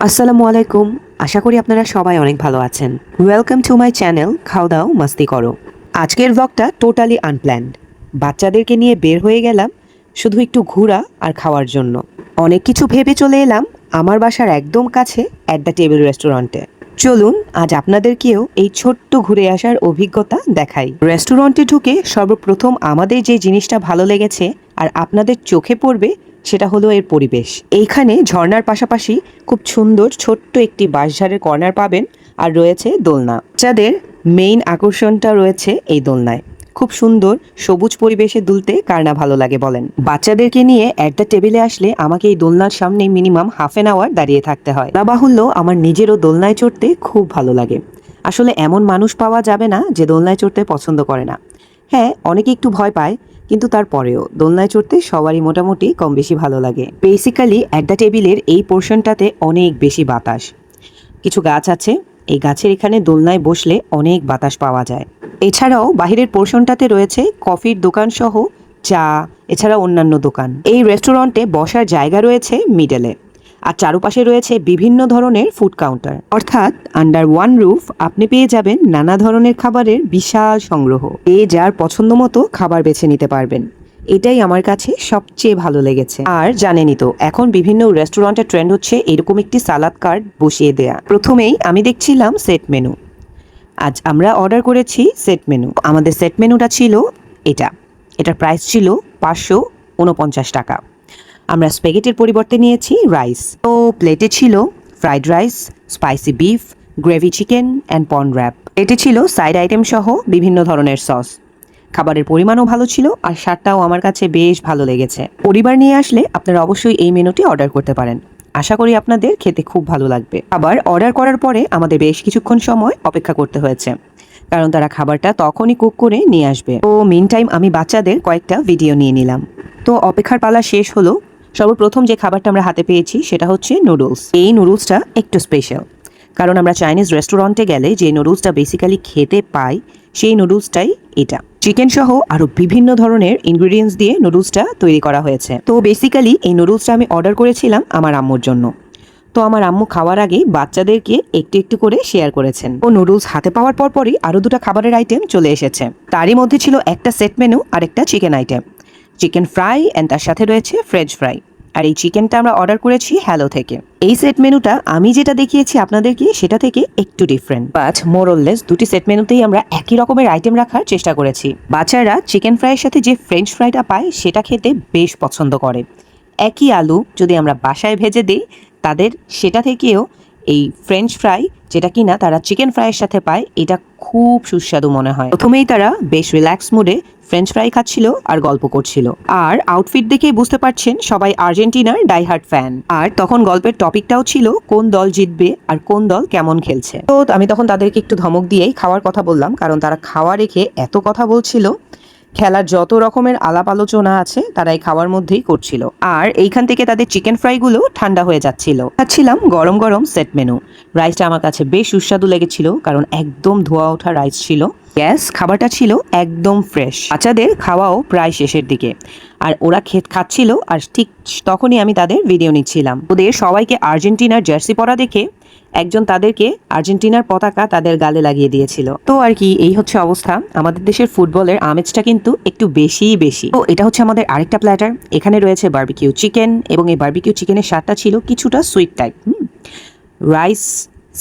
আসসালামু আলাইকুম। আশা করি আপনারা সবাই অনেক ভালো আছেন। ওয়েলকাম টু মাই চ্যানেল খাও দাও মাস্তি করো। আজকের ব্লগটা টোটালি আনপ্ল্যান্ড। বাচ্চাদেরকে নিয়ে বের হয়ে গেলাম শুধু একটু ঘোরা আর খাওয়ার জন্য। অনেক কিছু ভেবে চলে এলাম আমার বাসার একদম কাছে অ্যাট দ্য টেবিল রেস্টুরেন্টে। চলুন আজ আপনাদেরকেও এই ছোট্ট ঘুরে আসার অভিজ্ঞতা দেখাই। রেস্টুরেন্টে ঢুকে সর্বপ্রথম আমাদের যে জিনিসটা ভালো লেগেছে আর আপনাদের চোখে পড়বে সেটা হলো এর পরিবেশ। এইখানে ঝর্ণার পাশাপাশি খুব সুন্দর ছোট্ট একটি বাঁশঝাড়ের কর্নার পাবেন আর রয়েছে দোলনা। বাচ্চাদের মেইন আকর্ষণটা রয়েছে এই দোলনায়। খুব সুন্দর সবুজ পরিবেশে দুলতে কার না ভালো লাগে বলেন। বাচ্চাদেরকে নিয়ে অ্যাট দ্য টেবিলে আসলে আমাকে এই দোলনার সামনে মিনিমাম হাফ অ্যান আওয়ার দাঁড়িয়ে থাকতে হয়। না বাহুল্য আমার নিজেরও দোলনায় চড়তে খুব ভালো লাগে। আসলে এমন মানুষ পাওয়া যাবে না যে দোলনায় চড়তে পছন্দ করে না। হ্যাঁ, অনেকে একটু ভয় পায়, কিন্তু তারপরেও দোলনায় চড়তে সবারই মোটামুটি কম বেশি ভালো লাগে। বেসিক্যালি অ্যাট দ্য টেবিলের এই পোর্শনটাতে অনেক বেশি বাতাস। কিছু গাছ আছে, এই গাছের এখানে দোলনায় বসলে অনেক বাতাস পাওয়া যায়। এছাড়াও বাহিরের পোর্শনটাতে রয়েছে কফির দোকান সহ চা, এছাড়া অন্যান্য দোকান। এই রেস্টুরেন্টে বসার জায়গা রয়েছে মিডলে, আর চারপাশে রয়েছে বিভিন্ন ধরনের ফুড কাউন্টার। অর্থাৎ আন্ডার ওয়ান রুফ আপনি পেয়ে যাবেন নানা ধরনের খাবারের বিশাল সংগ্রহ। যার পছন্দ মতো খাবার বেছে নিতে পারবেন। এটাই আমার কাছে সবচেয়ে ভালো লেগেছে। আর জানেনই তো এখন বিভিন্ন রেস্টুরেন্টের ট্রেন্ড হচ্ছে এরকম একটি সালাদ কার্ড বসিয়ে দেয়া। প্রথমেই আমি দেখছিলাম সেট মেনু। আজ আমরা অর্ডার করেছি সেট মেনু। আমাদের সেট মেনুটা ছিল এটার প্রাইস ছিল 549 টাকা। আমরা স্প্যাগেটির পরিবর্তে নিয়েছি রাইস। তো প্লেটে ছিল fried rice, spicy beef, gravy chicken and prawn wrap. এটি ছিল সাইড আইটেম সহ বিভিন্ন ধরনের সস। খাবারের পরিমাণও ভালো ছিল আর স্বাদটাও আমার কাছে বেশ ভালো লেগেছে। পরিবার নিয়ে আসলে আপনারা অবশ্যই এই মেনুটি অর্ডার করতে পারেন। আশা করি আপনাদের খেতে খুব ভালো লাগবে। আবার অর্ডার করার পরে আমাদের বেশ কিছুক্ষণ সময় অপেক্ষা করতে হয়েছে, কারণ তারা খাবারটা তখনই কুক করে নিয়ে আসবে। তো মিন টাইম আমি বাচ্চাদের কয়েকটা ভিডিও নিয়ে নিলাম। তো অপেক্ষার পালা শেষ হলো। সর্বপ্রথম যে খাবারটা আমরা হাতে পেয়েছি সেটা হচ্ছে নুডলস। এই নুডলসটা একটু স্পেশাল, কারণ আমরা চাইনিজ রেস্টুরেন্টে গেলে যে নুডলসটা বেসিক্যালি খেতে পাই সেই নুডলসটাই এটা। চিকেন সহ আরো বিভিন্ন ধরনের ইনগ্রেডিয়েন্টস দিয়ে নুডলসটা তৈরি করা হয়েছে। তো বেসিক্যালি এই নুডলসটা আমি অর্ডার করেছিলাম আমার আম্মুর জন্য। তো আমার আম্মু খাওয়ার আগে বাচ্চাদেরকে একটু একটু করে শেয়ার করেছেন। ও নুডলস হাতে পাওয়ার পরই আরো দুটো খাবারের আইটেম চলে এসেছে। তারই মধ্যে ছিল একটা সেট মেনু আর একটা chicken item, chicken fry and তার সাথে রয়েছে ফ্রেঞ্চ ফ্রাই। আর এই চিকেনটা আমরা অর্ডার করেছি হ্যালো থেকে। এই সেট মেনুটা আমি যেটা দেখিয়েছি আপনাদেরকে সেটা থেকে একটু ডিফারেন্ট, বাট মোরলেস দুটি সেট মেনুতেই আমরা একই রকমের আইটেম রাখার চেষ্টা করেছি। বাচ্চারা চিকেন ফ্রাইয়ের সাথে যে ফ্রেঞ্চ ফ্রাইটা পায় সেটা খেতে বেশ পছন্দ করে। একই আলু যদি আমরা বাসায় ভেজে দিই, তাদের সেটা থেকেও এই ফ্রেঞ্চ ফ্রাই যেটা কিনা তারা চিকেন ফ্রাইয়ের সাথে পায়, এটা খুব সুস্বাদু মনে হয়। প্রথমেই তারা বেশ রিল্যাক্স মুডে ফ্রেঞ্চ ফ্রাই খাচ্ছিল আর গল্প করছিল। আর আউটফিট দেখেই বুঝতে পারছেন সবাই আর্জেন্টিনার ডাইহার্ড ফ্যান। আর তখন গল্পের টপিকটাও ছিল কোন দল জিতবে আর কোন দল কেমন খেলছে। তো আমি তখন তাদেরকে একটু ধমক দিয়েই খাওয়ার কথা বললাম, কারণ তারা খাওয়া রেখে এত কথা বলছিল। খেলার যত রকমের আলাপ আলোচনা আছে তারা এই খাওয়ার মধ্যেই করছিল। আর এইখান থেকে তাদের চিকেন ফ্রাইগুলো ঠান্ডা হয়ে যাচ্ছিল। খাচ্ছিলাম গরম গরম সেট মেনু। রাইসটা আমার কাছে বেশ সুস্বাদু লেগেছিল, কারণ একদম ধোয়া ওঠা রাইস ছিল। গ্যাস খাবারটা ছিল একদম ফ্রেশ। বাচ্চাদের খাওয়াও প্রায় শেষের দিকে, আর ওরা খাচ্ছিল আর ঠিক তখনই আমি তাদের ভিডিও নিচ্ছিলাম। ওদের সবাইকে আর্জেন্টিনার জার্সি পরা দেখে একজন তাদেরকে আর্জেন্টিনার পতাকা তাদের গালে লাগিয়ে দিয়েছিল। তো আর কি, এই হচ্ছে অবস্থা। আমাদের দেশের ফুটবলের আমেজটা কিন্তু একটু বেশিই বেশি। তো এটা হচ্ছে আমাদের আরেকটা প্ল্যাটার। এখানে রয়েছে বারবিকিউ চিকেন, এবং এই বারবিকিউ চিকেনের স্বাদটা ছিল কিছুটা sweet type. Rice,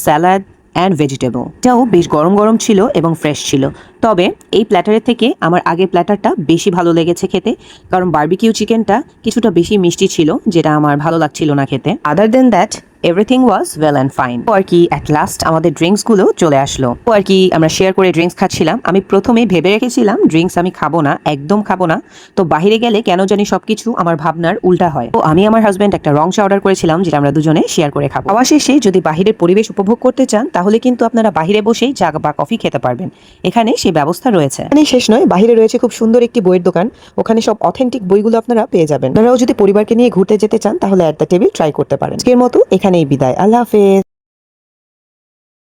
salad and vegetable, এটাও বেশ গরম গরম ছিল এবং ফ্রেশ ছিল। তবে এই প্ল্যাটারের থেকে আমার আগের প্ল্যাটারটা বেশি ভালো লেগেছে খেতে, কারণ বারবিকিউ চিকেনটা কিছুটা বেশি মিষ্টি ছিল, যেটা আমার ভালো লাগছিল না খেতে। Other than that everything was well and fine. তো আর কি, অ্যাট লাস্ট আমাদের ড্রিঙ্কসগুলো চলে আসলো। তো আর কি, আমরা শেয়ার করে ড্রিঙ্কস খাচ্ছিলাম। আমি প্রথমে ভেবে রেখেছিলাম ড্রিঙ্কস আমি খাবো না, একদম খাবো না। তো বাইরে গেলে কেন জানি সবকিছু আমার ভাবনার উল্টা হয়। তো আমি আমার হাজব্যান্ড একটা রং চা অর্ডার করেছিলাম, যেটা আমরা দুজনে শেয়ার করে খাবো। খাওয়া শেষে যদি বাহিরের পরিবেশ উপভোগ করতে চান তাহলে কিন্তু আপনারা বাহিরে বসেই চা বা কফি খেতে পারবেন। এখানে সেই ব্যবস্থা রয়েছে। এখানে শেষ নয়, বাহিরে রয়েছে খুব সুন্দর একটি বইয়ের দোকান। ওখানে সব অথেন্টিক বইগুলো আপনারা পেয়ে যাবেন। আপনারাও যদি পরিবারকে নিয়ে ঘুরতে যেতে চান তাহলে অ্যাট দ্য টেবিল ট্রাই করতে পারেন। আজকের মতো এখানেই বিদায়। আল্লাহ হাফেজ।